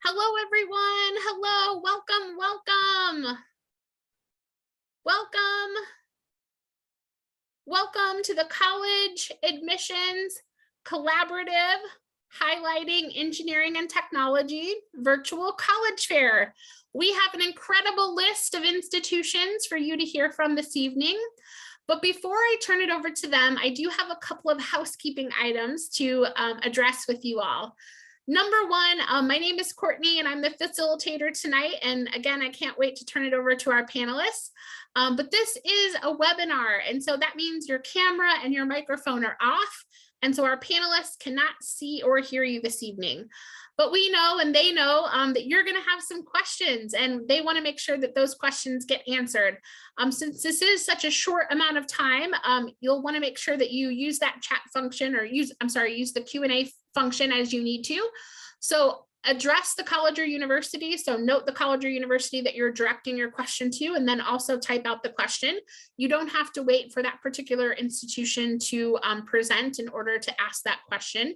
Hello, everyone. Hello, welcome, welcome. Welcome. Welcome to the College Admissions Collaborative Highlighting Engineering and Technology Virtual College Fair. We have an incredible list of institutions for you to hear from this evening. But before I turn it over to them, I do have a couple of housekeeping items to address with you all. Number one, my name is Courtney and I'm the facilitator tonight. And again, I can't wait to turn it over to our panelists. But this is a webinar. And so that means your camera and your microphone are off. And so our panelists cannot see or hear you this evening. But we know and they know that you're going to have some questions and they want to make sure that those questions get answered. Since this is such a short amount of time, you'll want to make sure that you use that chat function or use the Q&A function as you need to. So address the college or university. So note the college or university that you're directing your question to, and then also type out the question. You don't have to wait for that particular institution to present in order to ask that question.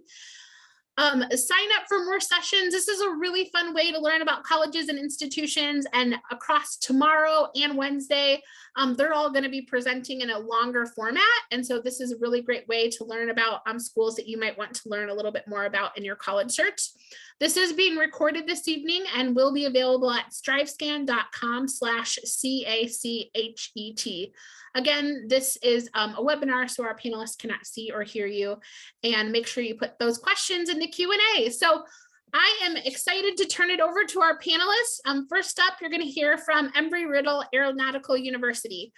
Sign up for more sessions. This is a really fun way to learn about colleges and institutions, and across tomorrow and Wednesday, they're all going to be presenting in a longer format. And so this is a really great way to learn about schools that you might want to learn a little bit more about in your college search. This is being recorded this evening and will be available at strivescan.com/CACHET. Again, this is a webinar, so our panelists cannot see or hear you, and make sure you put those questions in the Q&A. So I am excited to turn it over to our panelists. First up, you're going to hear from Embry Riddle Aeronautical University.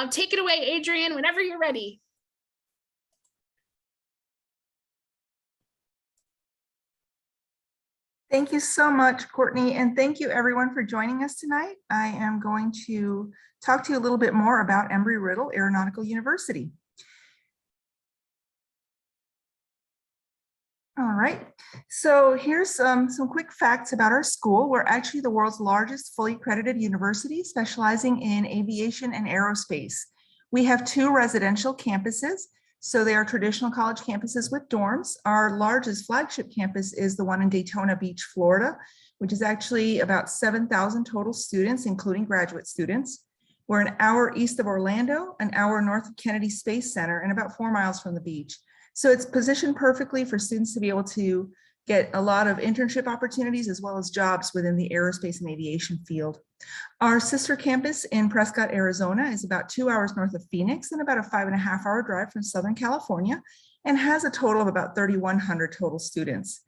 Take it away, Adrian, whenever you're ready. Thank you so much, Courtney, and thank you everyone for joining us tonight. I am going to talk to you a little bit more about Embry Riddle Aeronautical University. All right, so here's some quick facts about our school. We're actually the world's largest fully accredited university specializing in aviation and aerospace. We have 2 residential campuses. So they are traditional college campuses with dorms. Our largest flagship campus is the one in Daytona Beach, Florida, which is actually about 7,000 total students, including graduate students. We're an hour east of Orlando, an hour north of Kennedy Space Center, and about 4 miles from the beach. So it's positioned perfectly for students to be able to get a lot of internship opportunities as well as jobs within the aerospace and aviation field. Our sister campus in Prescott, Arizona is about 2 hours north of Phoenix and about a 5.5-hour drive from Southern California, and has a total of about 3,100 total students.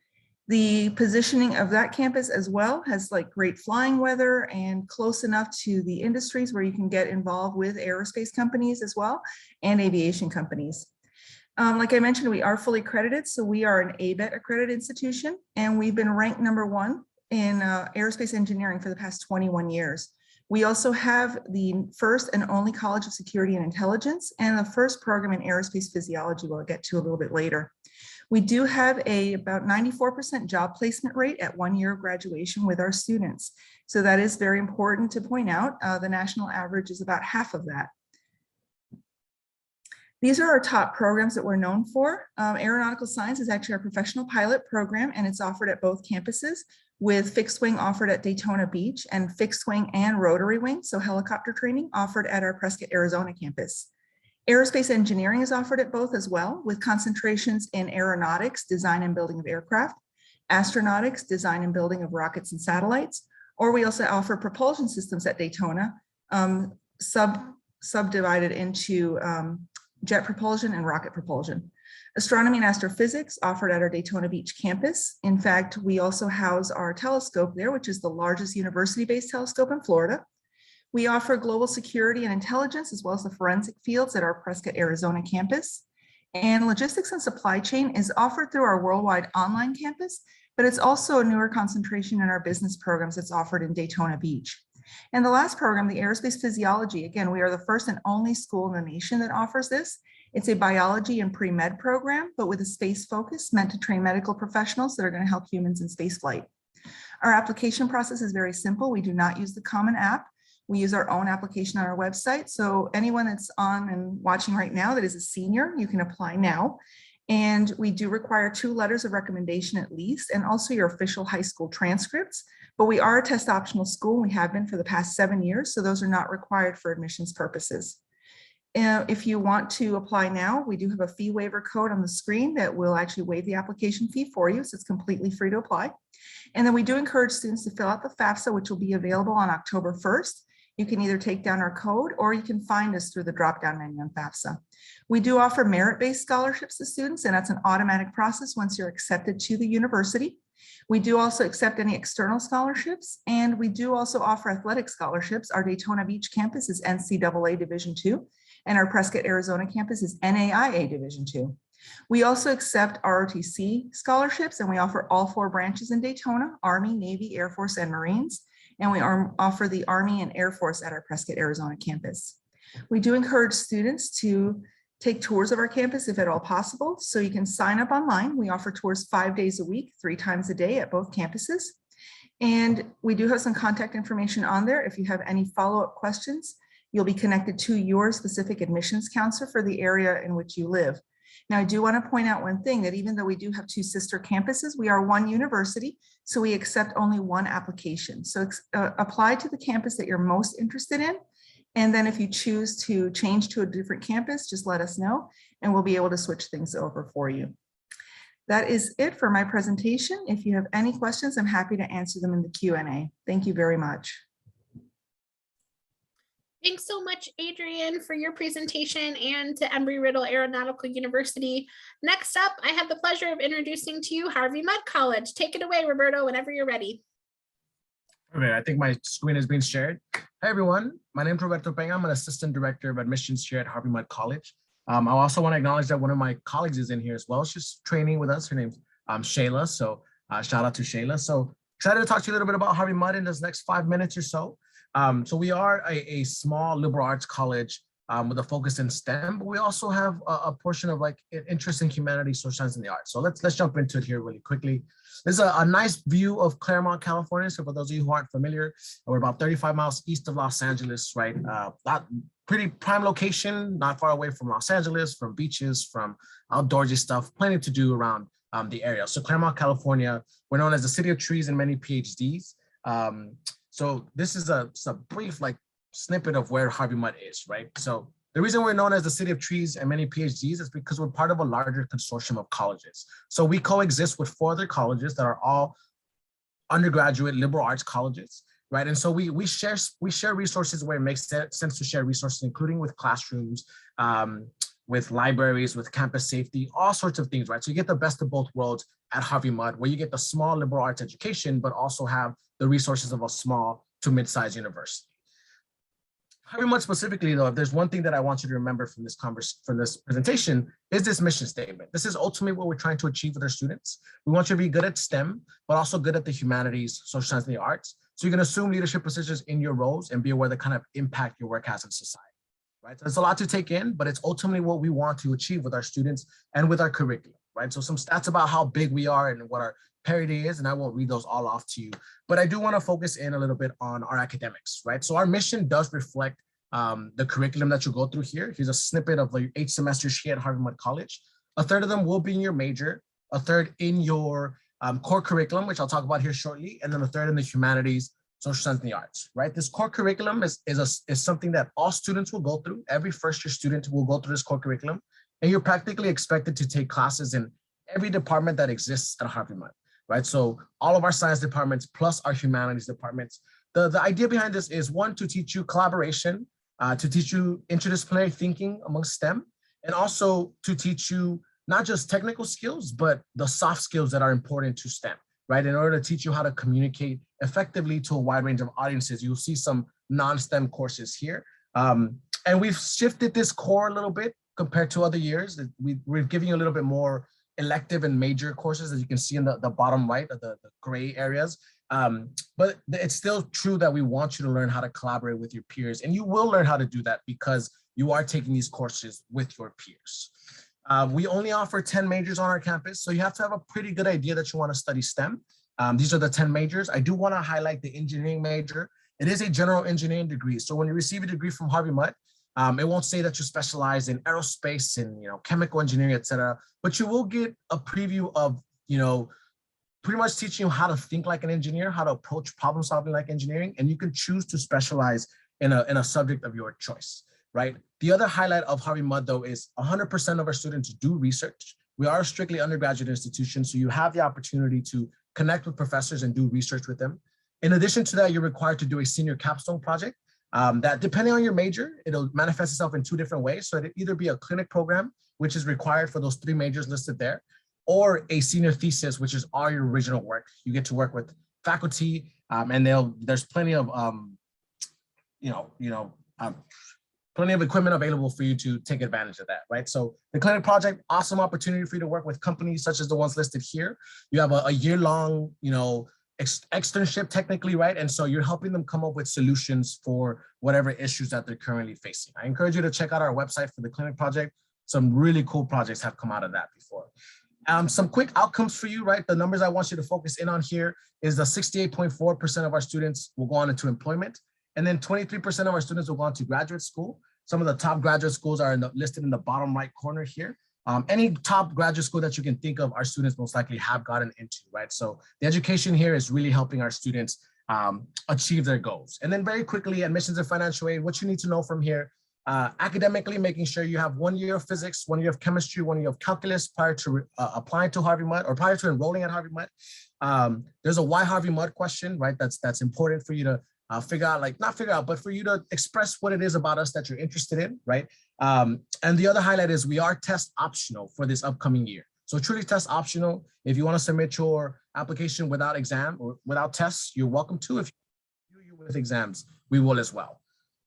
The positioning of that campus as well has like great flying weather and close enough to the industries where you can get involved with aerospace companies as well and aviation companies. Like I mentioned, we are fully accredited, so we are an ABET accredited institution, and we've been ranked #1 in aerospace engineering for the past 21 years. We also have the first and only College of Security and Intelligence and the first program in aerospace physiology we'll get to a little bit later. We do have about 94% job placement rate at 1 year of graduation with our students. So that is very important to point out. The national average is about half of that. These are our top programs that we're known for. Aeronautical Science is actually our professional pilot program, and it's offered at both campuses, with fixed wing offered at Daytona Beach and fixed wing and rotary wing, so helicopter training, offered at our Prescott, Arizona campus. Aerospace engineering is offered at both as well, with concentrations in aeronautics, design and building of aircraft, astronautics, design and building of rockets and satellites, or we also offer propulsion systems at Daytona, subdivided into jet propulsion and rocket propulsion. Astronomy and astrophysics offered at our Daytona Beach campus. In fact, we also house our telescope there, which is the largest university-based telescope in Florida. We offer global security and intelligence, as well as the forensic fields at our Prescott, Arizona campus. And logistics and supply chain is offered through our worldwide online campus, but it's also a newer concentration in our business programs that's offered in Daytona Beach. And the last program, the aerospace physiology, again, we are the first and only school in the nation that offers this. It's a biology and pre-med program, but with a space focus meant to train medical professionals that are going to help humans in space flight. Our application process is very simple. We do not use the Common App. We use our own application on our website. So anyone that's on and watching right now that is a senior, you can apply now. And we do require 2 letters of recommendation at least, and also your official high school transcripts. But we are a test optional school. We have been for the past 7 years, so those are not required for admissions purposes. If you want to apply now, we do have a fee waiver code on the screen that will actually waive the application fee for you, so it's completely free to apply. And then we do encourage students to fill out the FAFSA, which will be available on October 1st. You can either take down our code or you can find us through the drop-down menu on FAFSA. We do offer merit-based scholarships to students, and that's an automatic process once you're accepted to the university. We do also accept any external scholarships, and we do also offer athletic scholarships. Our Daytona Beach campus is NCAA Division II, and our Prescott, Arizona campus is NAIA Division II. We also accept ROTC scholarships, and we offer all 4 branches in Daytona: Army, Navy, Air Force, and Marines. And we offer the Army and Air Force at our Prescott, Arizona campus. We do encourage students to take tours of our campus if at all possible. So you can sign up online. We offer tours 5 days a week, 3 times a day at both campuses. And we do have some contact information on there. If you have any follow-up questions, you'll be connected to your specific admissions counselor for the area in which you live. Now, I do want to point out one thing, that even though we do have 2 sister campuses, we are one university, so we accept only 1 application. So apply to the campus that you're most interested in. And then if you choose to change to a different campus, just let us know and we'll be able to switch things over for you. That is it for my presentation. If you have any questions, I'm happy to answer them in the Q&A. Thank you very much. Thanks so much, Adrian, for your presentation, and to Embry Riddle Aeronautical University. Next up, I have the pleasure of introducing to you Harvey Mudd College. Take it away, Roberto, whenever you're ready. Okay, I think my screen is being shared. Hi, everyone. My name is Roberto Peña. I'm an assistant director of admissions here at Harvey Mudd College. I also want to acknowledge that one of my colleagues is in here as well. She's training with us. Her name's Shayla. So shout out to Shayla. So excited to talk to you a little bit about Harvey Mudd in this next 5 minutes or so. So we are a small liberal arts college with a focus in STEM, but we also have a portion of like interest in humanities, social science, and the arts. So let's jump into it here really quickly. This is a nice view of Claremont, California. So for those of you who aren't familiar, we're about 35 miles east of Los Angeles, right? Pretty prime location, not far away from Los Angeles, from beaches, from outdoorsy stuff, plenty to do around the area. So Claremont, California, we're known as the city of trees and many PhDs. So this is a brief like snippet of where Harvey Mudd is, right? So the reason we're known as the city of trees and many PhDs is because we're part of a larger consortium of colleges. So we coexist with 4 other colleges that are all undergraduate liberal arts colleges, right? And so we share resources where it makes sense to share resources, including with classrooms, with libraries, with campus safety, all sorts of things, right? So you get the best of both worlds at Harvey Mudd, where you get the small liberal arts education, but also have the resources of a small to mid-sized university. Harvey Mudd specifically, though, if there's one thing that I want you to remember from this presentation, is this mission statement. This is ultimately what we're trying to achieve with our students. We want you to be good at STEM, but also good at the humanities, social science, and the arts. So you can assume leadership positions in your roles and be aware of the kind of impact your work has in society. Right? So it's a lot to take in, but it's ultimately what we want to achieve with our students and with our curriculum, right? So some stats about how big we are and what our parity is, and I won't read those all off to you, but I do want to focus in a little bit on our academics, right? So our mission does reflect the curriculum that you go through here. Here's a snippet of the 8 semesters here at Harvey Mudd College. A third of them will be in your major, a third in your core curriculum, which I'll talk about here shortly, and then a third in the humanities, social science, and the arts, right? This core curriculum is something that all students will go through. Every first-year student will go through this core curriculum, and you're practically expected to take classes in every department that exists at Harvey Mudd, right? So all of our science departments plus our humanities departments. The idea behind this is, 1, to teach you collaboration, to teach you interdisciplinary thinking amongst STEM, and also to teach you not just technical skills, but the soft skills that are important to STEM, right? In order to teach you how to communicate effectively to a wide range of audiences. You'll see some non-STEM courses here. And we've shifted this core a little bit compared to other years. We're giving you a little bit more elective and major courses, as you can see in the bottom right of the gray areas. But it's still true that we want you to learn how to collaborate with your peers, and you will learn how to do that because you are taking these courses with your peers. We only offer 10 majors on our campus, so you have to have a pretty good idea that you want to study STEM. These are the 10 majors. I do want to highlight the engineering major. It is a general engineering degree. So when you receive a degree from Harvey Mudd, It won't say that you specialize in aerospace and, chemical engineering, et cetera, but you will get a preview of, pretty much teaching you how to think like an engineer, how to approach problem solving like engineering, and you can choose to specialize in a subject of your choice, right? The other highlight of Harvey Mudd, though, is 100% of our students do research. We are a strictly undergraduate institution, so you have the opportunity to connect with professors and do research with them. In addition to that, you're required to do a senior capstone project that, depending on your major, it'll manifest itself in 2 different ways. So it'll either be a clinic program, which is required for those 3 majors listed there, or a senior thesis, which is all your original work. You get to work with faculty, and there's plenty of plenty of equipment available for you to take advantage of that, right? So the clinic project, awesome opportunity for you to work with companies such as the ones listed here. You have a year-long, externship technically, right? And so you're helping them come up with solutions for whatever issues that they're currently facing. I encourage you to check out our website for the clinic project. Some really cool projects have come out of that before. Some quick outcomes for you, right? The numbers I want you to focus in on here is the 68.4% of our students will go on into employment. And then 23% of our students will go on to graduate school. Some of the top graduate schools are listed in the bottom right corner here. Any top graduate school that you can think of, our students most likely have gotten into, right? So the education here is really helping our students achieve their goals. And then very quickly, admissions and financial aid, what you need to know from here, academically, making sure you have 1 year of physics, 1 year of chemistry, 1 year of calculus prior to applying to Harvey Mudd or prior to enrolling at Harvey Mudd. There's a why Harvey Mudd question, right? That's important for you to but for you to express what it is about us that you're interested in, right? And the other highlight is we are test optional for this upcoming year. So truly test optional. If you want to submit your application without exam or without tests, you're welcome to. If you with exams, we will as well.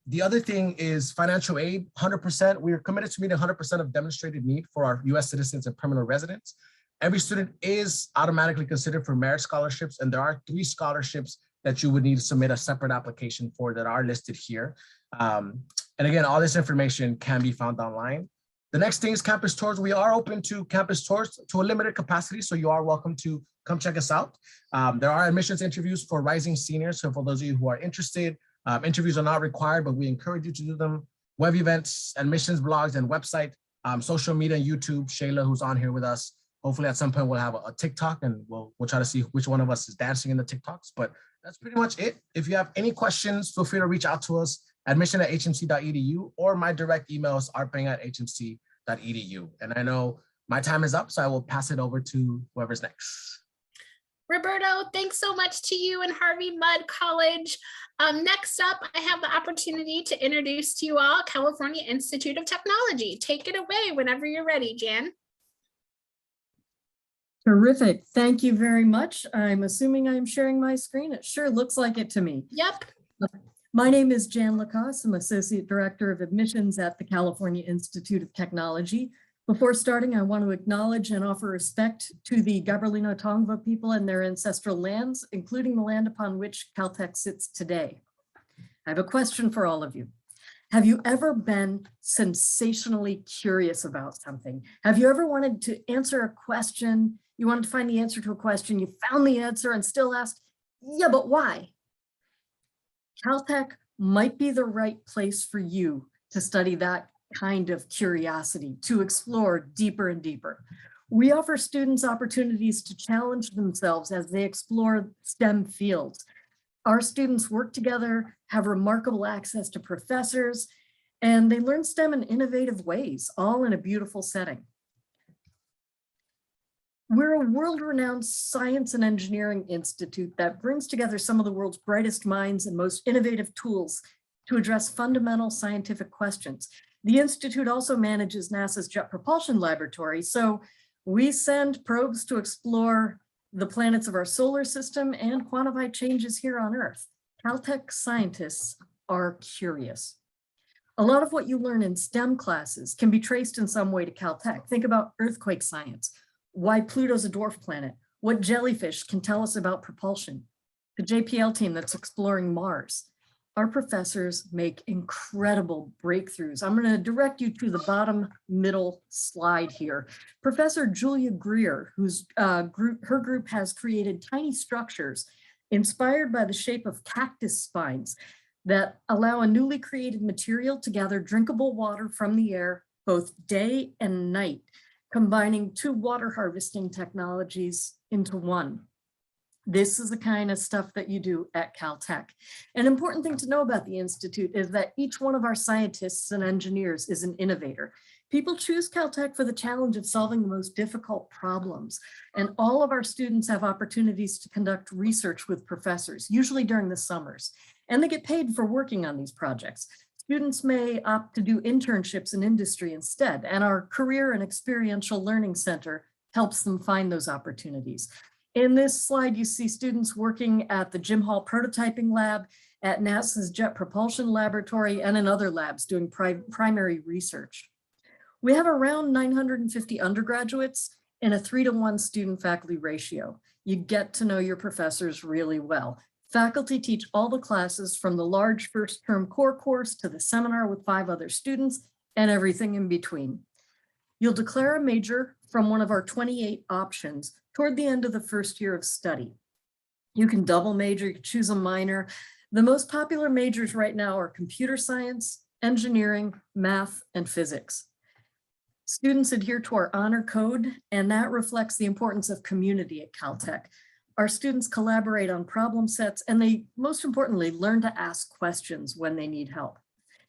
The other thing is financial aid, 100%. We are committed to meeting 100% of demonstrated need for our US citizens and permanent residents. Every student is automatically considered for merit scholarships, and there are 3 scholarships that you would need to submit a separate application for that are listed here. And again, all this information can be found online. The next thing is campus tours. We are open to campus tours to a limited capacity, so you are welcome to come check us out. There are admissions interviews for rising seniors, so for those of you who are interested, interviews are not required, but we encourage you to do them. Web events, admissions blogs, and website, social media, YouTube. Shayla, who's on here with us, hopefully at some point we'll have a TikTok, and we'll try to see which one of us is dancing in the TikToks, but that's pretty much it. If you have any questions, feel free to reach out to us, admission@hmc.edu, or my direct email is rpeng@hmc.edu. And I know my time is up, so I will pass it over to whoever's next. Roberto, thanks so much to you and Harvey Mudd College. Next up, I have the opportunity to introduce to you all California Institute of Technology. Take it away whenever you're ready, Jan. Terrific. Thank you very much. I'm assuming I'm sharing my screen. It sure looks like it to me. Yep. My name is Jan Lacoste. I'm Associate Director of Admissions at the California Institute of Technology. Before starting, I want to acknowledge and offer respect to the Gabrielino Tongva people and their ancestral lands, including the land upon which Caltech sits today. I have a question for all of you. Have you ever been sensationally curious about something? Have you ever wanted to answer a question? You wanted to find the answer to a question, you found the answer and still asked, yeah, but why? Caltech might be the right place for you to study that kind of curiosity, to explore deeper and deeper. We offer students opportunities to challenge themselves as they explore STEM fields. Our students work together, have remarkable access to professors, and they learn STEM in innovative ways, all in a beautiful setting. We're a world-renowned science and engineering institute that brings together some of the world's brightest minds and most innovative tools to address fundamental scientific questions. The institute also manages NASA's Jet Propulsion Laboratory, so we send probes to explore the planets of our solar system and quantify changes here on Earth. Caltech scientists are curious. A lot of what you learn in STEM classes can be traced in some way to Caltech. Think about earthquake science, why Pluto's a dwarf planet, what jellyfish can tell us about propulsion, the JPL team that's exploring Mars. Our professors make incredible breakthroughs. I'm going to direct you to the bottom middle slide here. Professor Julia Greer, her group has created tiny structures inspired by the shape of cactus spines that allow a newly created material to gather drinkable water from the air both day and night, combining two water harvesting technologies into one. This is the kind of stuff that you do at Caltech. An important thing to know about the Institute is that each one of our scientists and engineers is an innovator. People choose Caltech for the challenge of solving the most difficult problems. And all of our students have opportunities to conduct research with professors, usually during the summers. And they get paid for working on these projects. Students may opt to do internships in industry instead, and our Career and Experiential Learning Center helps them find those opportunities. In this slide, you see students working at the Jim Hall Prototyping Lab, at NASA's Jet Propulsion Laboratory, and in other labs doing primary research. We have around 950 undergraduates and a 3-to-1 student-faculty ratio. You get to know your professors really well. Faculty teach all the classes from the large first-term core course to the seminar with 5 other students and everything in between. You'll declare a major from one of our 28 options toward the end of the first year of study. You can double major, you can choose a minor. The most popular majors right now are computer science, engineering, math, and physics. Students adhere to our honor code, and that reflects the importance of community at Caltech. Our students collaborate on problem sets, and they, most importantly, learn to ask questions when they need help.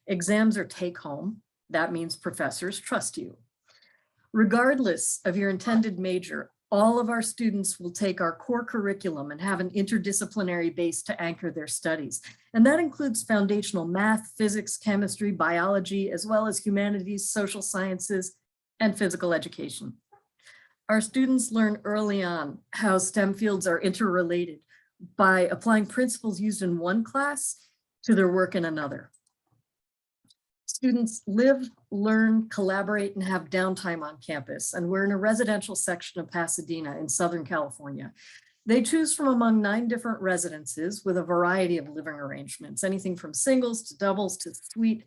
Exams are take home. That means professors trust you. Regardless of your intended major, all of our students will take our core curriculum and have an interdisciplinary base to anchor their studies. And that includes foundational math, physics, chemistry, biology, as well as humanities, social sciences, and physical education. Our students learn early on how STEM fields are interrelated by applying principles used in one class to their work in another. Students live, learn, collaborate, and have downtime on campus. And we're in a residential section of Pasadena in Southern California. They choose from among 9 different residences with a variety of living arrangements, anything from singles to doubles to suite.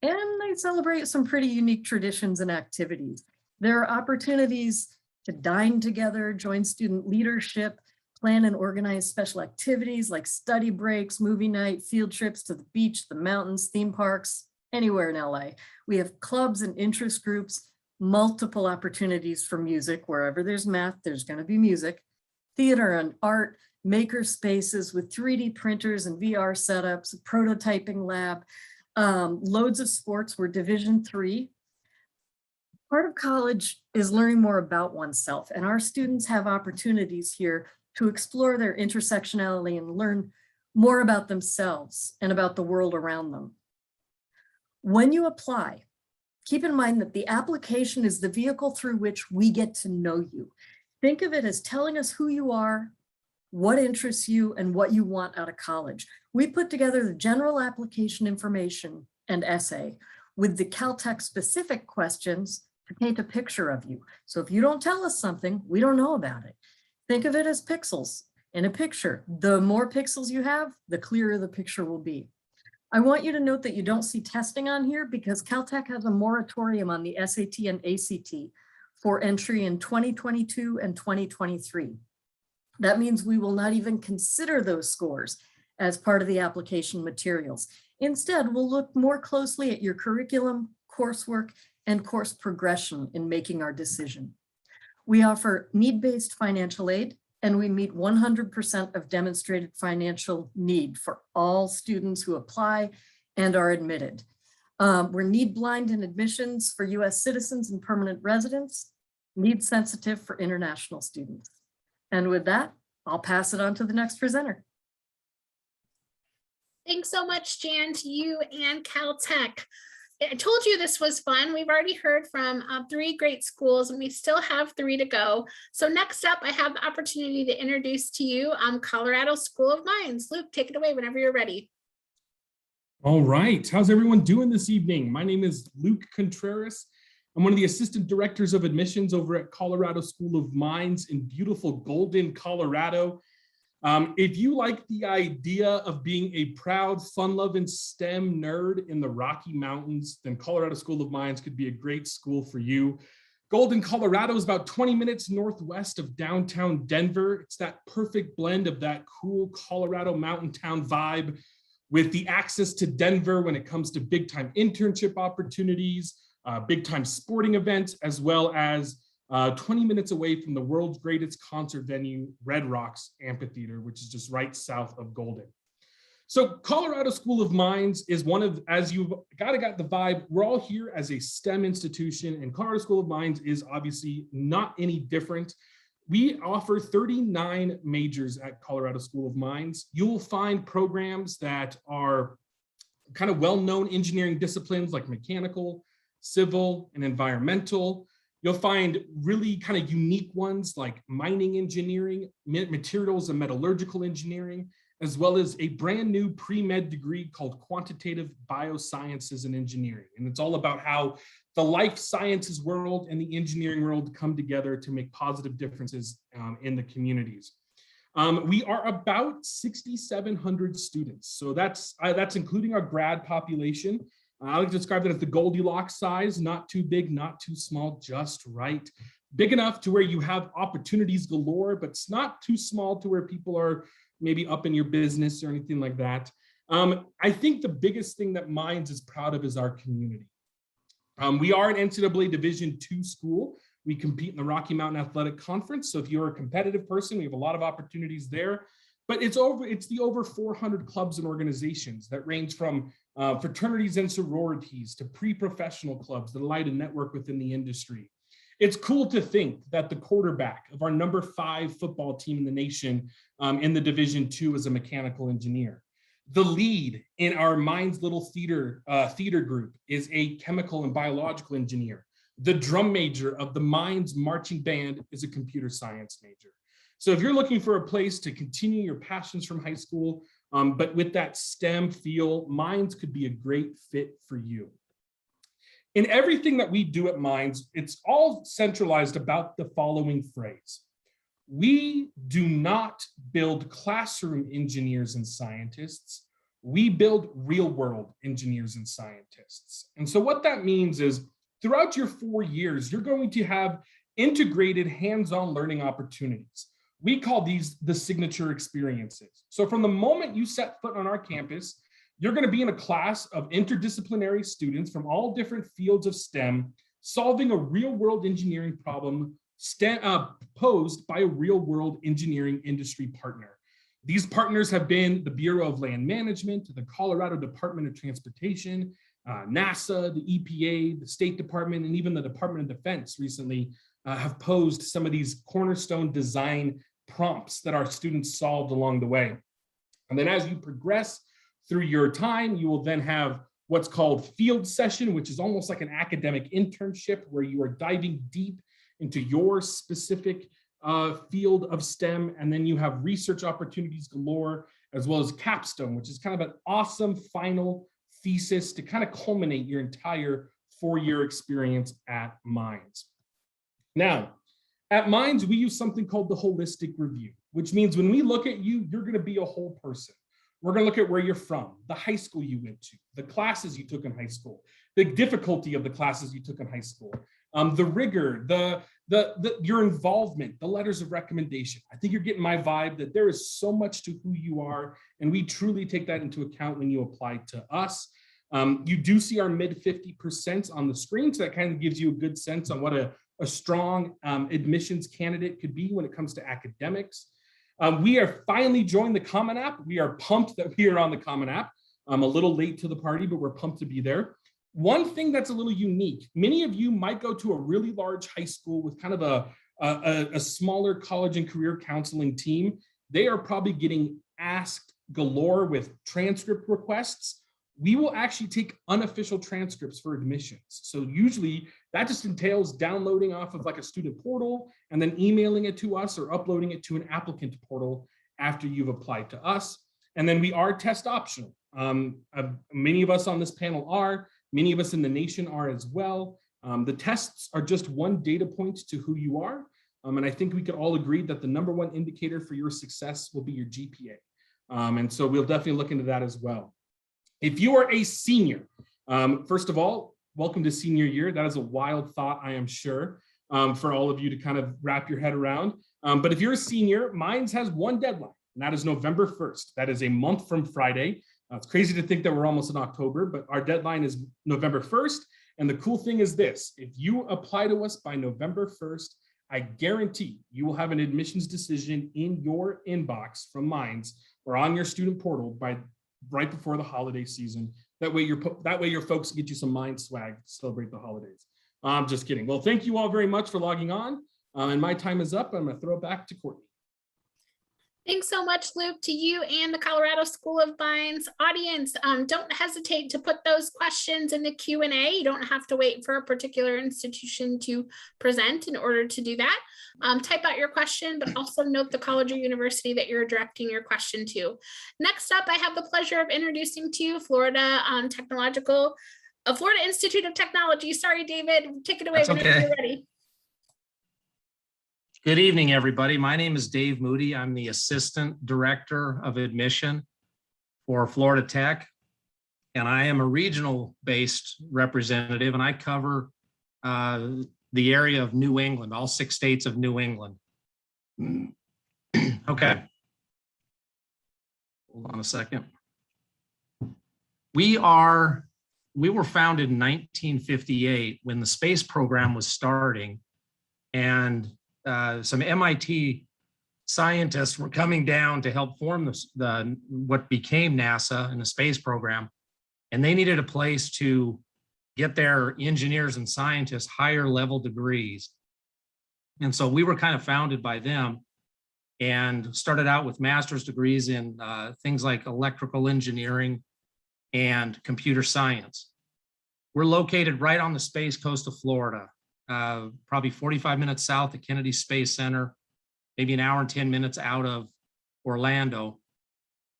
And they celebrate some pretty unique traditions and activities. There are opportunities to dine together, join student leadership, plan and organize special activities like study breaks, movie night, field trips to the beach, the mountains, theme parks, anywhere in LA. We have clubs and interest groups, multiple opportunities for music. Wherever there's math, there's going to be music, theater and art, maker spaces with 3D printers and VR setups, a prototyping lab, loads of sports. We're Division III. Part of college is learning more about oneself, and our students have opportunities here to explore their intersectionality and learn more about themselves and about the world around them. When you apply, keep in mind that the application is the vehicle through which we get to know you. Think of it as telling us who you are, what interests you, and what you want out of college. We put together the general application information and essay with the Caltech specific questions to paint a picture of you. So if you don't tell us something, we don't know about it. Think of it as pixels in a picture. The more pixels you have, the clearer the picture will be. I want you to note that you don't see testing on here because Caltech has a moratorium on the SAT and ACT for entry in 2022 and 2023. That means we will not even consider those scores as part of the application materials. Instead, we'll look more closely at your curriculum, coursework, and course progression in making our decision. We offer need-based financial aid, and we meet 100% of demonstrated financial need for all students who apply and are admitted. We're need blind in admissions for US citizens and permanent residents, need sensitive for international students. And with that, I'll pass it on to the next presenter. Thanks so much, Jan, to you and Caltech. I told you this was fun. We've already heard from 3 great schools and we still have 3 to go. So next up, I have the opportunity to introduce to you Colorado School of Mines. Luke, take it away whenever you're ready. All right, how's everyone doing this evening? My name is Luke Contreras. I'm one of the assistant directors of admissions over at Colorado School of Mines in beautiful Golden, Colorado. If you like the idea of being a proud, fun-loving STEM nerd in the Rocky Mountains, then Colorado School of Mines could be a great school for you. Golden, Colorado is about 20 minutes northwest of downtown Denver. It's that perfect blend of that cool Colorado mountain town vibe with the access to Denver when it comes to big time internship opportunities, big time sporting events, as well as 20 minutes away from the world's greatest concert venue, Red Rocks Amphitheater, which is just right south of Golden. So Colorado School of Mines is one of, as you've got the vibe, we're all here as a STEM institution, and Colorado School of Mines is obviously not any different. We offer 39 majors at Colorado School of Mines. You will find programs that are kind of well-known engineering disciplines like mechanical, civil, and environmental. You'll find really kind of unique ones like mining engineering, materials and metallurgical engineering, as well as a brand new pre-med degree called Quantitative Biosciences and Engineering. And it's all about how the life sciences world and the engineering world come together to make positive differences in the communities. We are about 6,700 students. So that's including our grad population. I like to describe that as the Goldilocks size, not too big, not too small, just right. Big enough to where you have opportunities galore, but it's not too small to where people are maybe up in your business or anything like that. I think the biggest thing that Mines is proud of is our community. We are an NCAA Division II school. We compete in the Rocky Mountain Athletic Conference. So if you're a competitive person, we have a lot of opportunities there. But it's the over 400 clubs and organizations that range from fraternities and sororities to pre-professional clubs that allow you to network within the industry. It's cool to think that the quarterback of our number 5 football team in the nation in the Division II is a mechanical engineer. The lead in our Mines Little Theater group is a chemical and biological engineer. The drum major of the Mines marching band is a computer science major. So if you're looking for a place to continue your passions from high school, but with that STEM feel, Mines could be a great fit for you. In everything that we do at Mines, it's all centralized about the following phrase. We do not build classroom engineers and scientists. We build real world engineers and scientists. And so what that means is throughout your 4 years, you're going to have integrated hands-on learning opportunities. We call these the signature experiences. So from the moment you set foot on our campus, you're going to be in a class of interdisciplinary students from all different fields of STEM, solving a real-world engineering problem posed by a real-world engineering industry partner. These partners have been the Bureau of Land Management, the Colorado Department of Transportation, NASA, the EPA, the State Department, and even the Department of Defense recently have posed some of these cornerstone design prompts that our students solved along the way. And then as you progress through your time, you will then have what's called field session, which is almost like an academic internship where you are diving deep into your specific field of STEM. And then you have research opportunities galore, as well as capstone, which is kind of an awesome final thesis to kind of culminate your entire 4-year experience at Mines. Now, at Mines, we use something called the holistic review, which means when we look at you, you're going to be a whole person. We're going to look at where you're from, the high school you went to, the classes you took in high school, the difficulty of the classes you took in high school, the rigor, your involvement, the letters of recommendation. I think you're getting my vibe that there is so much to who you are, and we truly take that into account when you apply to us. You do see our mid 50% on the screen, so that kind of gives you a good sense on what a strong admissions candidate could be when it comes to academics. We are finally joined the Common App. We are pumped that we are on the Common App. I'm a little late to the party, but we're pumped to be there. One thing that's a little unique, many of you might go to a really large high school with kind of a smaller college and career counseling team. They are probably getting asked galore with transcript requests. We will actually take unofficial transcripts for admissions. So usually that just entails downloading off of like a student portal and then emailing it to us or uploading it to an applicant portal after you've applied to us. And then we are test optional. Many of us on this panel are, many of us in the nation are as well. The tests are just one data point to who you are. And I think we could all agree that the #1 indicator for your success will be your GPA. And so we'll definitely look into that as well. If you are a senior, first of all, welcome to senior year. That is a wild thought, I am sure, for all of you to kind of wrap your head around. But if you're a senior, Mines has one deadline, and that is November 1st. That is a month from Friday. It's crazy to think that we're almost in October, but our deadline is November 1st. And the cool thing is this: if you apply to us by November 1st, I guarantee you will have an admissions decision in your inbox from Minds or on your student portal by right before the holiday season. That way your folks get you some Mind swag to celebrate the holidays. I'm just kidding. Well, thank you all very much for logging on. And my time is up. I'm going to throw it back to Courtney. Thanks so much, Luke, to you and the Colorado School of Mines audience. Don't hesitate to put those questions in the Q&A. You don't have to wait for a particular institution to present in order to do that. Type out your question, but also note the college or university that you're directing your question to. Next up, I have the pleasure of introducing to you Florida Florida Institute of Technology. Sorry, David, take it away whenever you're ready. Good evening, everybody. My name is Dave Moody. I'm the Assistant Director of Admission for Florida Tech, and I am a regional-based representative, and I cover the area of New England, all 6 states of New England. Okay. Hold on a second. We were founded in 1958 when the space program was starting, and some MIT scientists were coming down to help form what became NASA and the space program. And they needed a place to get their engineers and scientists higher level degrees. And so we were kind of founded by them and started out with master's degrees in things like electrical engineering and computer science. We're located right on the space coast of Florida. Probably 45 minutes south of Kennedy Space Center, maybe an hour and 10 minutes out of Orlando.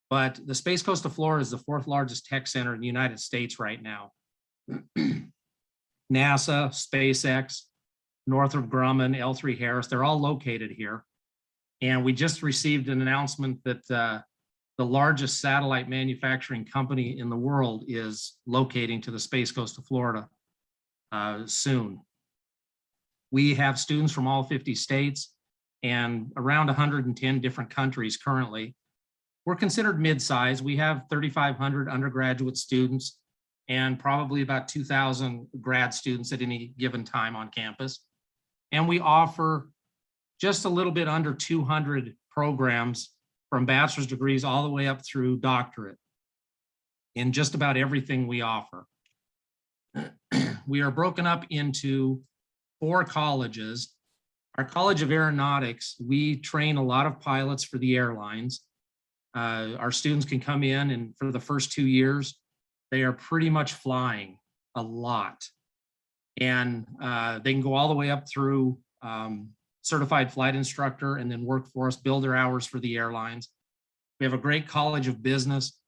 But the Space Coast of Florida is the 4th largest tech center in the United States right now. NASA, SpaceX, Northrop Grumman, L3 Harris, they're all located here. And we just received an announcement that the largest satellite manufacturing company in the world is locating to the Space Coast of Florida soon. We have students from all 50 states and around 110 different countries currently. We're considered mid-size. We have 3,500 undergraduate students and probably about 2,000 grad students at any given time on campus. And we offer just a little bit under 200 programs from bachelor's degrees all the way up through doctorate in just about everything we offer. We are broken up into 4 colleges. Our College of Aeronautics, we train a lot of pilots for the airlines. Our students can come in and for the first 2 years, they are pretty much flying a lot. And they can go all the way up through certified flight instructor and then work for us, build their hours for the airlines. We have a great College of Business.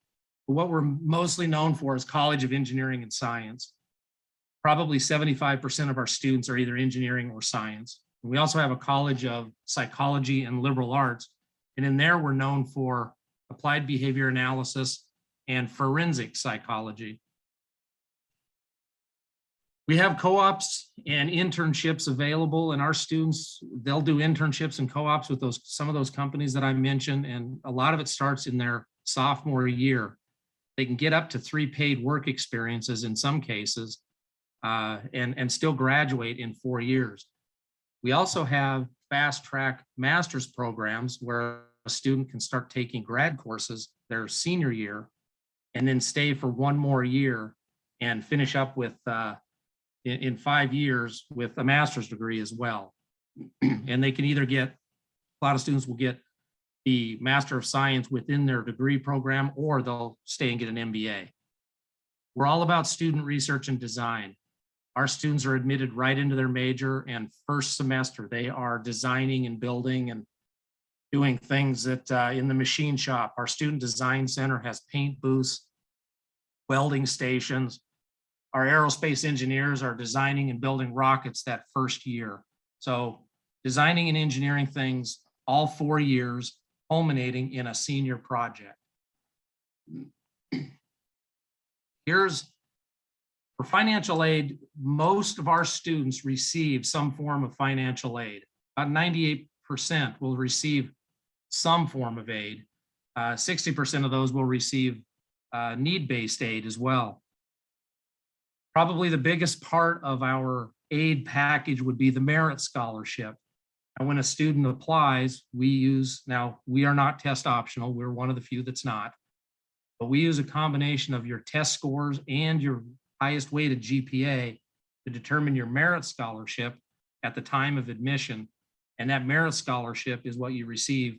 But what we're mostly known for is College of Engineering and Science. Probably 75% of our students are either engineering or science. And we also have a College of Psychology and Liberal Arts. And in there, we're known for applied behavior analysis and forensic psychology. We have co-ops and internships available, and our students, they'll do internships and co-ops with some of those companies that I mentioned, and a lot of it starts in their sophomore year. They can get up to 3 paid work experiences in some cases, and still graduate in 4 years. We also have fast track master's programs where a student can start taking grad courses their senior year and then stay for 1 more year and finish up with in 5 years with a master's degree as well. And they can either get, a lot of students will get the Master of Science within their degree program, or they'll stay and get an MBA. We're all about student research and design. Our students are admitted right into their major, and first semester, they are designing and building and doing things that in the machine shop. Our Student Design Center has paint booths, welding stations. Our aerospace engineers are designing and building rockets that first year. So designing and engineering things all 4 years, culminating in a senior project. For financial aid, most of our students receive some form of financial aid. About 98% will receive some form of aid. 60% of those will receive need-based aid as well. Probably the biggest part of our aid package would be the merit scholarship. And when a student applies, now we are not test optional, we're one of the few that's not, but we use a combination of your test scores and your highest weighted GPA to determine your merit scholarship at the time of admission. And that merit scholarship is what you receive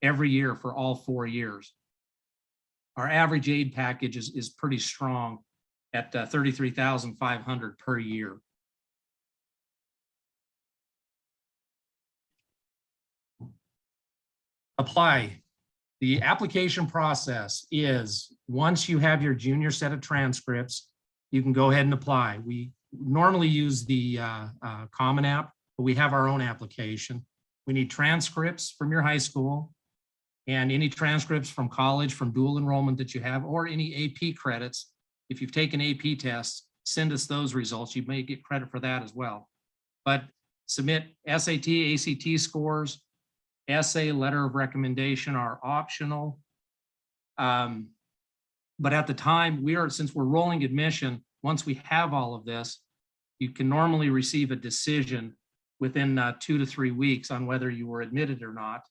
every year for all 4 years. Our average aid package is pretty strong at $33,500 per year. Apply. The application process is, once you have your junior set of transcripts, you can go ahead and apply. We normally use the Common App, but we have our own application. We need transcripts from your high school and any transcripts from college, from dual enrollment that you have, or any AP credits. If you've taken AP tests, send us those results. You may get credit for that as well. But submit SAT, ACT scores, essay, letter of recommendation are optional. But at the time, since we're rolling admission, once we have all of this, you can normally receive a decision within 2 to 3 weeks on whether you were admitted or not.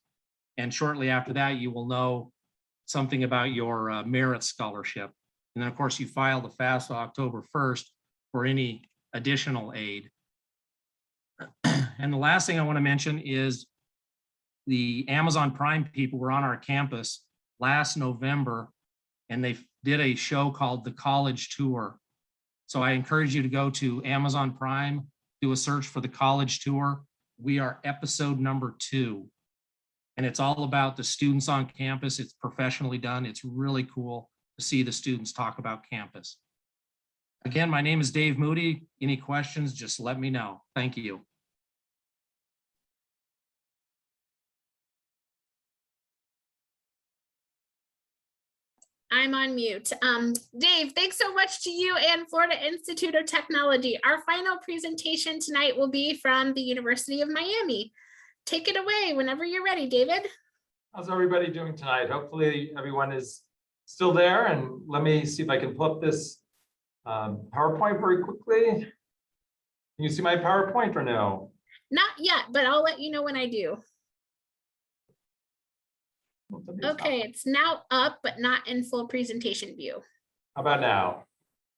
And shortly after that, you will know something about your merit scholarship. And then, of course, you file the FAFSA October 1st for any additional aid. And the last thing I want to mention is the Amazon Prime people were on our campus last November, and they did a show called The College Tour. So I encourage you to go to Amazon Prime, do a search for The College Tour. We are episode number 2. And it's all about the students on campus. It's professionally done. It's really cool to see the students talk about campus. Again, my name is Dave Moody. Any questions, just let me know. Thank you. I'm on mute. Dave, thanks so much to you and Florida Institute of Technology. Our final presentation tonight will be from the University of Miami. Take it away whenever you're ready, David. How's everybody doing tonight? Hopefully everyone is still there, and let me see if I can pull up this PowerPoint very quickly. Can you see my PowerPoint or no? Not yet, but I'll let you know when I do. Okay, it's now up, but not in full presentation view. How about now?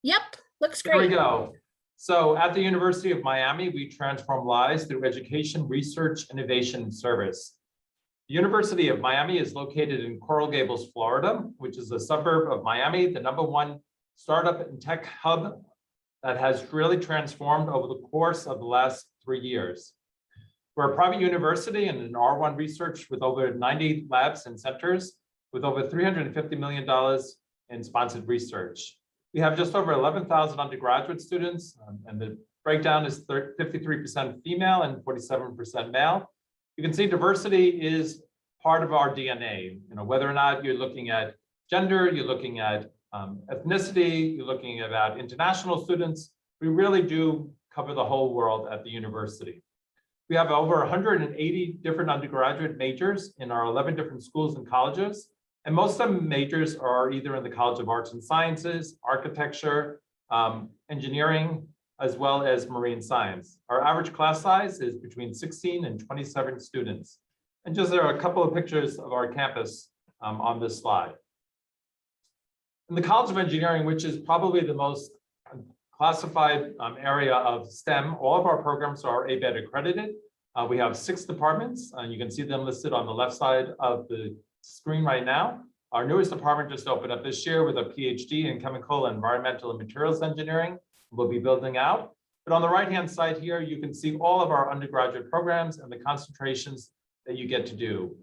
Yep, looks There we great. go. So at the University of Miami, we transform lives through education, research, innovation, and service. The University of Miami is located in Coral Gables, Florida, which is a suburb of Miami, the #1 startup and tech hub that has really transformed over the course of the last 3 years. We're a private university and an R1 research with over 90 labs and centers with over $350 million in sponsored research. We have just over 11,000 undergraduate students, and the breakdown is 53% female and 47% male. You can see diversity is part of our DNA. Whether or not you're looking at gender, you're looking at ethnicity, you're looking about international students, we really do cover the whole world at the university. We have over 180 different undergraduate majors in our 11 different schools and colleges. And most of the majors are either in the College of Arts and Sciences, architecture, engineering, as well as marine science. Our average class size is between 16 and 27 students. And just there are a couple of pictures of our campus on this slide. In the College of Engineering, which is probably the most classified area of STEM, all of our programs are ABET accredited. We have 6 departments, and you can see them listed on the left side of the screen right now. Our newest department just opened up this year with a PhD in chemical, environmental, and materials engineering. We'll be building out. But on the right-hand side here, you can see all of our undergraduate programs and the concentrations that you get to do.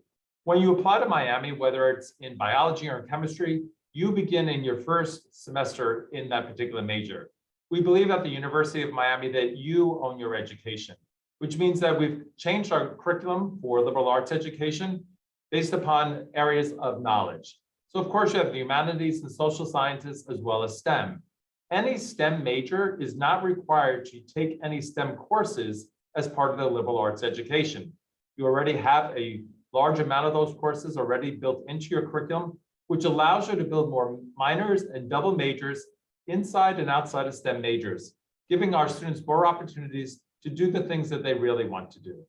When you apply to Miami, whether it's in biology or in chemistry, you begin in your first semester in that particular major. We believe at the University of Miami that you own your education, which means that we've changed our curriculum for liberal arts education based upon areas of knowledge. So of course you have the humanities and social sciences as well as STEM. Any STEM major is not required to take any STEM courses as part of the liberal arts education. You already have a large amount of those courses already built into your curriculum which allows you to build more minors and double majors inside and outside of STEM majors, giving our students more opportunities to do the things that they really want to do.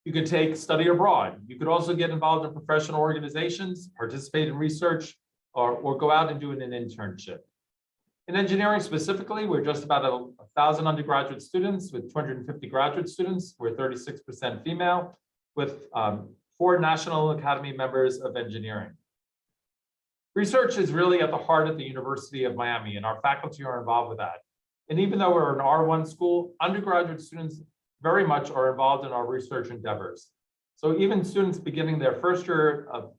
You could take study abroad. You could also get involved in professional organizations, participate in research, or go out and do an internship. In engineering specifically, we're just about 1,000 undergraduate students with 250 graduate students. We're 36% female with 4 National Academy members of engineering. Research is really at the heart of the University of Miami, and our faculty are involved with that. And even though we're an R1 school, undergraduate students very much are involved in our research endeavors. So even students beginning their first year of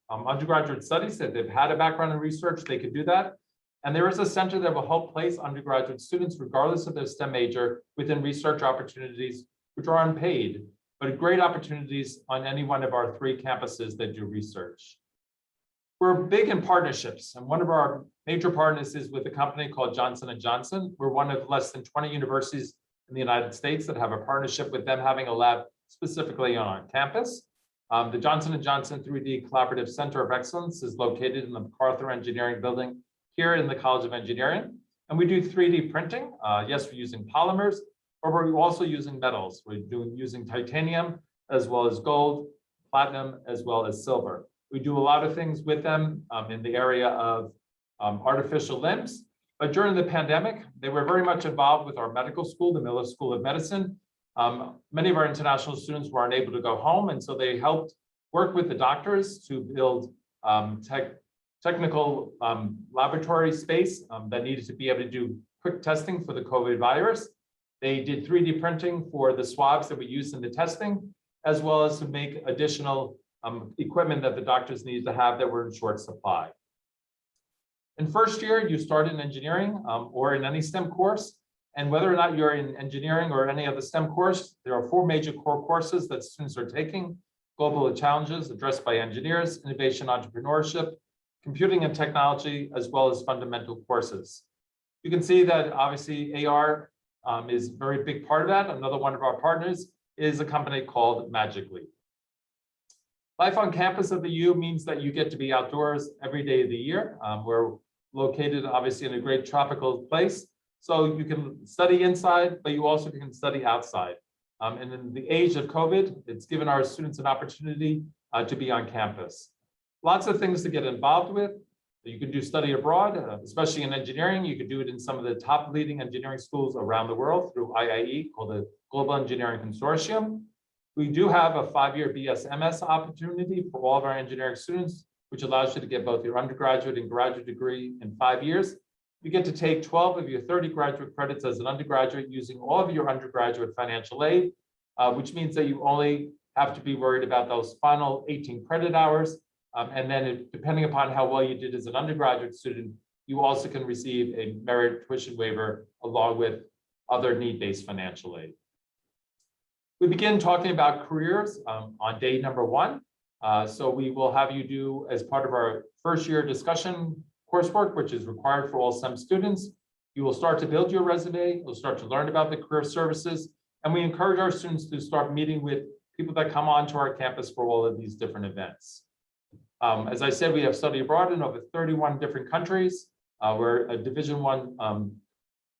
undergraduate studies, that they've had a background in research, they could do that. And there is a center that will help place undergraduate students, regardless of their STEM major, within research opportunities, which are unpaid, but great opportunities on any one of our 3 campuses that do research. We're big in partnerships, and one of our major partners is with a company called Johnson & Johnson. We're one of less than 20 universities in the United States that have a partnership with them having a lab specifically on our campus. The Johnson & Johnson 3D Collaborative Center of Excellence is located in the MacArthur Engineering Building here in the College of Engineering. And we do 3D printing. Yes, we're using polymers, but we're also using metals. We're using titanium, as well as gold, platinum, as well as silver. We do a lot of things with them in the area of artificial limbs. But during the pandemic, they were very much involved with our medical school, the Miller School of Medicine. Many of our international students were unable to go home, and so they helped work with the doctors to build technical laboratory space that needed to be able to do quick testing for the COVID virus. They did 3D printing for the swabs that we used in the testing, as well as to make additional equipment that the doctors needed to have that were in short supply. In first year, you start in engineering or in any STEM course. And whether or not you're in engineering or any other STEM course, there are 4 major core courses that students are taking: global challenges addressed by engineers, innovation, entrepreneurship, computing and technology, as well as fundamental courses. You can see that obviously AR is a very big part of that. Another one of our partners is a company called Magic Leap. Life on campus of the U means that you get to be outdoors every day of the year. We're located obviously in a great tropical place. So you can study inside, but you also can study outside. And in the age of COVID, it's given our students an opportunity to be on campus. Lots of things to get involved with. You can do study abroad, especially in engineering. You could do it in some of the top leading engineering schools around the world through IIE, called the Global Engineering Consortium. We do have a 5-year BS/MS opportunity for all of our engineering students, which allows you to get both your undergraduate and graduate degree in 5 years. You get to take 12 of your 30 graduate credits as an undergraduate using all of your undergraduate financial aid, which means that you only have to be worried about those final 18 credit hours. And then depending upon how well you did as an undergraduate student, you also can receive a merit tuition waiver along with other need-based financial aid. We begin talking about careers on day number 1. So we will have you do, as part of our first year discussion coursework, which is required for all STEM students, you will start to build your resume, you'll start to learn about the career services, and we encourage our students to start meeting with people that come onto our campus for all of these different events. As I said, we have study abroad in over 31 different countries. We're a Division I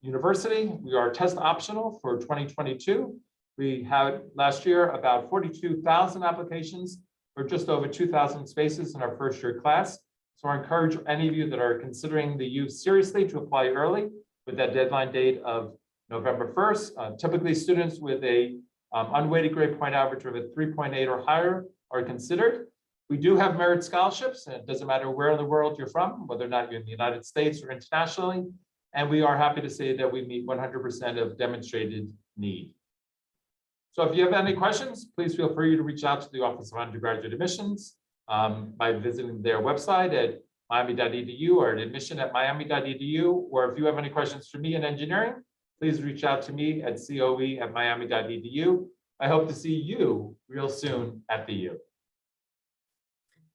university. We are test optional for 2022. We had last year about 42,000 applications for just over 2,000 spaces in our first year class. So I encourage any of you that are considering the U seriously to apply early with that deadline date of November 1st. Typically students with a unweighted grade point average of a 3.8 or higher are considered. We do have merit scholarships, and it doesn't matter where in the world you're from, whether or not you're in the United States or internationally. And we are happy to say that we meet 100% of demonstrated need. So if you have any questions, please feel free to reach out to the Office of Undergraduate Admissions by visiting their website at miami.edu or at admission@miami.edu. Or if you have any questions for me in engineering, please reach out to me at coe@miami.edu. I hope to see you real soon at the U.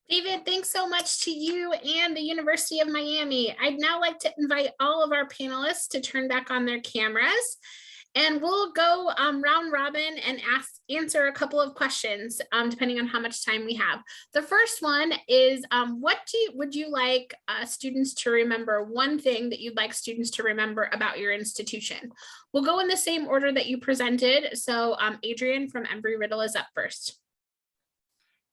David, thanks so much to you and the University of Miami. I'd now like to invite all of our panelists to turn back on their cameras. And we'll go round robin and answer a couple of questions depending on how much time we have. The first one is would you like students to remember, one thing that you'd like students to remember about your institution? We'll go in the same order that you presented. So Adrian from Embry Riddle is up first.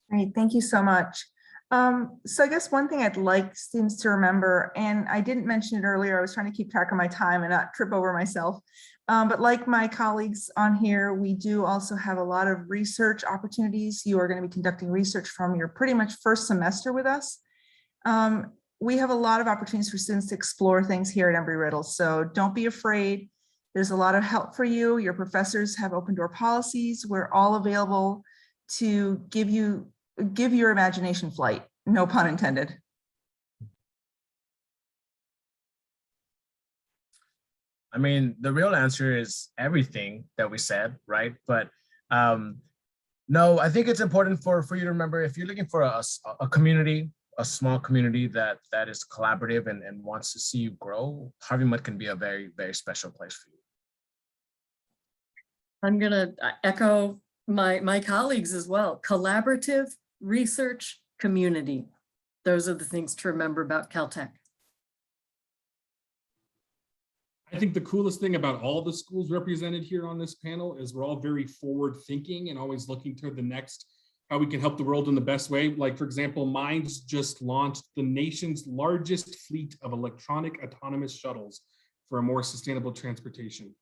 Great, thank you so much. So I guess one thing I'd like students to remember, and I didn't mention it earlier, I was trying to keep track of my time and not trip over myself. But like my colleagues on here, we do also have a lot of research opportunities. You are going to be conducting research from your pretty much first semester with us. We have a lot of opportunities for students to explore things here at Embry Riddle. So don't be afraid. There's a lot of help for you. Your professors have open door policies. We're all available to give your imagination flight, no pun intended. I mean, the real answer is everything that we said, right? But no, I think it's important for you to remember, if you're looking for a community, a small community that is collaborative and wants to see you grow, Harvey Mudd can be a very, very special place for you. I'm going to echo my colleagues as well. Collaborative, research, community. Those are the things to remember about Caltech. I think the coolest thing about all the schools represented here on this panel is we're all very forward thinking and always looking to the next, how we can help the world in the best way. Like, for example, Minds just launched the nation's largest fleet of electronic autonomous shuttles for a more sustainable transportation.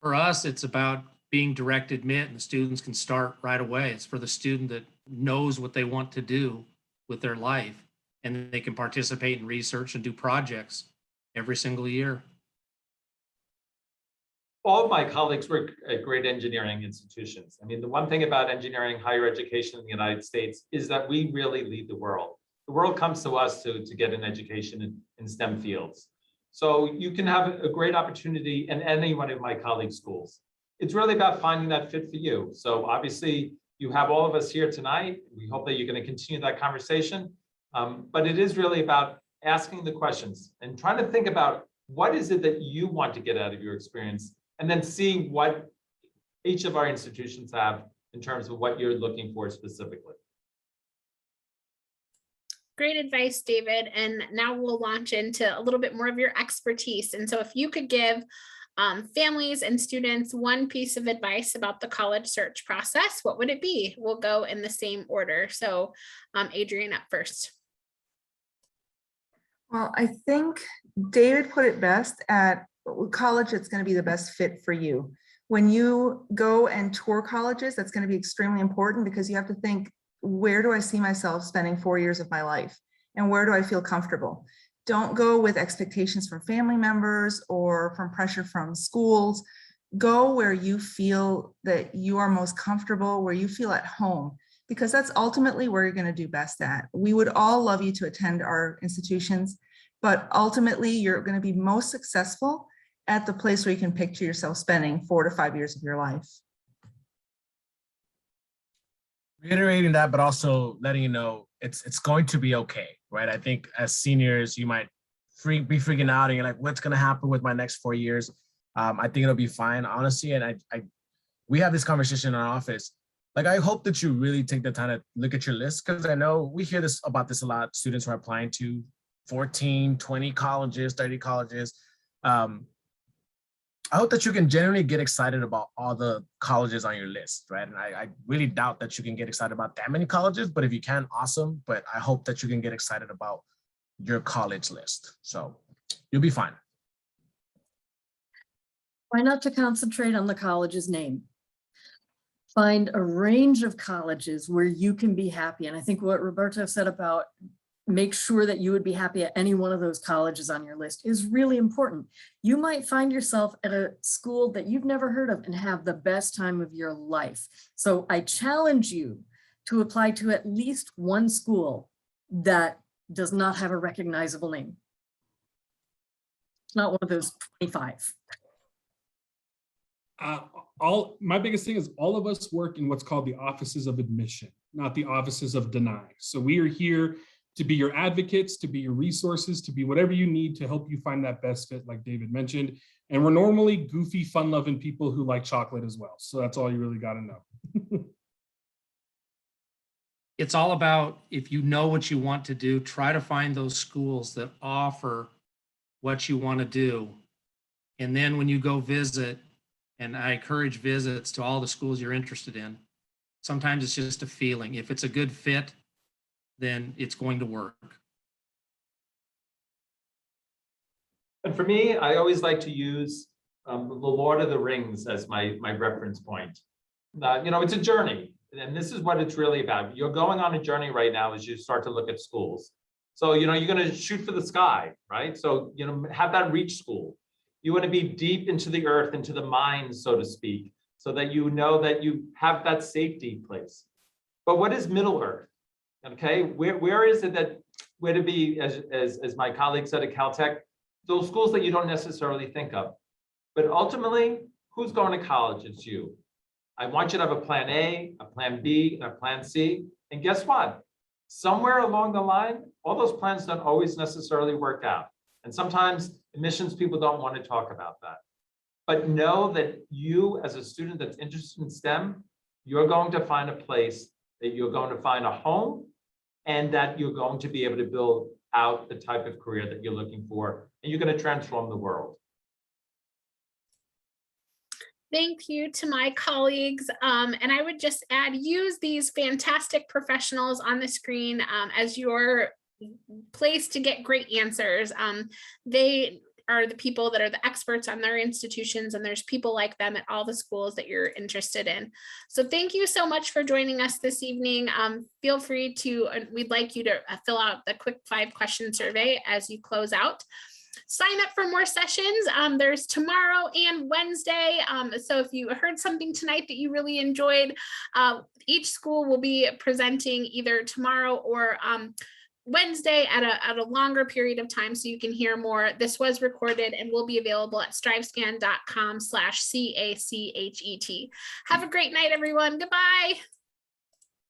For us, it's about being direct admit, and the students can start right away. It's for the student that knows what they want to do with their life, and they can participate in research and do projects every single year. All of my colleagues work at great engineering institutions. I mean, the one thing about engineering higher education in the United States is that we really lead the world. The world comes to us to get an education in STEM fields. So you can have a great opportunity in any one of my colleagues' schools. It's really about finding that fit for you. So obviously you have all of us here tonight. We hope that you're going to continue that conversation. But it is really about asking the questions and trying to think about what is it that you want to get out of your experience, and then seeing what each of our institutions have in terms of what you're looking for specifically. Great advice, David. And now we'll launch into a little bit more of your expertise. And so if you could give families and students one piece of advice about the college search process, what would it be? We'll go in the same order. So Adrian up first. Well, I think David put it best at college. It's going to be the best fit for you. When you go and tour colleges, that's going to be extremely important, because you have to think, where do I see myself spending 4 years of my life? And where do I feel comfortable? Don't go with expectations from family members or from pressure from schools. Go where you feel that you are most comfortable, where you feel at home, because that's ultimately where you're going to do best at. We would all love you to attend our institutions, but ultimately you're going to be most successful at the place where you can picture yourself spending 4 to 5 years of your life. Reiterating that, but also letting you know it's going to be okay, right? I think as seniors, you might be freaking out and you're like, what's going to happen with my next 4 years? I think it'll be fine, honestly. And we have this conversation in our office. Like, I hope that you really take the time to look at your list, because I know we hear about this a lot. Students who are applying to 14, 20 colleges, 30 colleges. I hope that you can genuinely get excited about all the colleges on your list, right? And I really doubt that you can get excited about that many colleges, but if you can, awesome. But I hope that you can get excited about your college list. So you'll be fine. Try not to concentrate on the college's name. Find a range of colleges where you can be happy. And I think what Roberto said about make sure that you would be happy at any one of those colleges on your list is really important. You might find yourself at a school that you've never heard of and have the best time of your life. So I challenge you to apply to at least one school that does not have a recognizable name. It's not one of those 25. My biggest thing is all of us work in what's called the offices of admission, not the offices of deny. So we are here to be your advocates, to be your resources, to be whatever you need to help you find that best fit, like David mentioned. And we're normally goofy, fun-loving people who like chocolate as well. So that's all you really got to know. It's all about, if you know what you want to do, try to find those schools that offer what you want to do. And then when you go visit, and I encourage visits to all the schools you're interested in, sometimes it's just a feeling. If it's a good fit, then it's going to work. And for me, I always like to use the Lord of the Rings as my reference point. It's a journey, and this is what it's really about. You're going on a journey right now as you start to look at schools. So, you're going to shoot for the sky, right? So, have that reach school. You want to be deep into the earth, into the mine, so to speak, so that you know that you have that safety place. But what is Middle Earth? Okay, where is it that, where to be, as my colleague said at Caltech, those schools that you don't necessarily think of. But ultimately, who's going to college? It's you. I want you to have a plan A, a plan B, and a plan C. And guess what? Somewhere along the line, all those plans don't always necessarily work out. And sometimes admissions people don't want to talk about that. But know that you, as a student that's interested in STEM, you're going to find a place that you're going to find a home, and that you're going to be able to build out the type of career that you're looking for, and you're going to transform the world. Thank you to my colleagues. And I would just add, use these fantastic professionals on the screen as your place to get great answers. They are the people that are the experts on their institutions, and there's people like them at all the schools that you're interested in. So thank you so much for joining us this evening. Feel free to, we'd like you to fill out the quick 5-question survey as you close out. Sign up for more sessions. There's tomorrow and Wednesday. So if you heard something tonight that you really enjoyed, each school will be presenting either tomorrow or Wednesday at a longer period of time, so you can hear more. This was recorded and will be available at strivescan.com/CACHET. Have a great night, everyone. Goodbye.